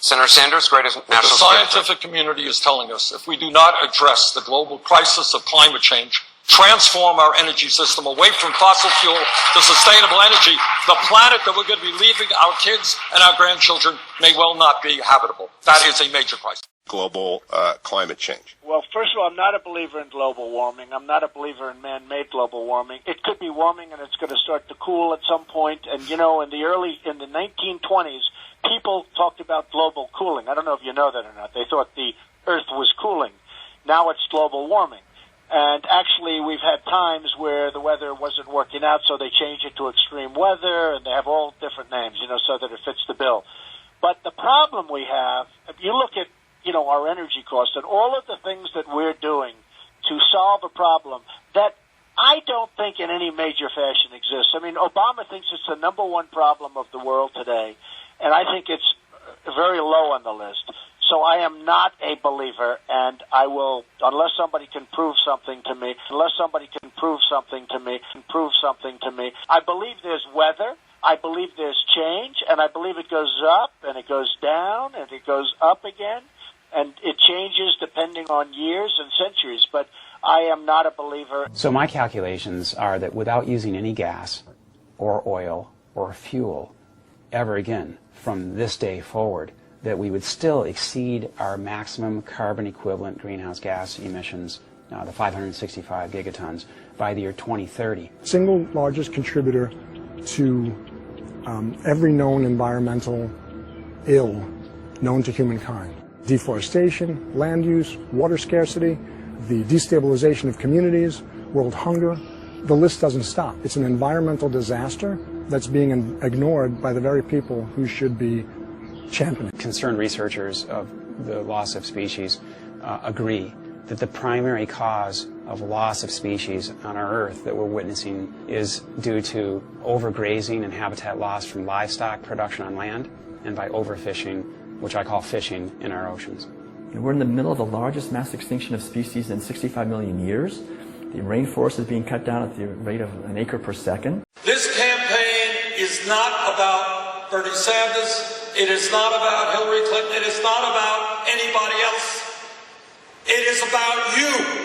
Senator Sanders, greatest national The scientific community is telling us if we do not address the global crisis of climate change, transform our energy system away from fossil fuel to sustainable energy, the planet that we're going to be leaving our kids and our grandchildren may well not be habitable. That is a major crisis. Global climate change. Well, first of all, I'm not a believer in global warming. I'm not a believer in man-made global warming. It could be warming and it's going to start to cool at some point. And, you know, in the 1920s, people talked about global cooling. I don't know if you know that or not. They thought the Earth was cooling. Now it's global warming. And actually, we've had times where the weather wasn't working out, so they changed it to extreme weather, and they have all different names, you know, so that it fits the bill. But the problem we have, if you look at, you know, our energy costs and all of the things that we're doing to solve a problem that I don't think in any major fashion exists. I mean, Obama thinks it's the number one problem of the world today, and I think it's very low on the list. So I am not a believer, and I will, unless somebody can prove something to me, I believe there's weather, I believe there's change, and I believe it goes up, and it goes down, and it goes up again, and it changes depending on years and centuries, but I am not a believer. So my calculations are that without using any gas or oil or fuel ever again from this day forward, that we would still exceed our maximum carbon equivalent greenhouse gas emissions, the 565 gigatons, by the year 2030. Single largest contributor to every known environmental ill known to humankind. Deforestation, land use, water scarcity, the destabilization of communities, world hunger. The list doesn't stop. It's an environmental disaster that's being ignored by the very people who should be championing. Concerned researchers of the loss of species agree that the primary cause of loss of species on our Earth that we're witnessing is due to overgrazing and habitat loss from livestock production on land and by overfishing, which I call fishing, in our oceans. We're in the middle of the largest mass extinction of species in 65 million years. The rainforest is being cut down at the rate of an acre per second. This campaign is not about Bernie Sanders. It is not about Hillary Clinton. It is not about anybody else. It is about you.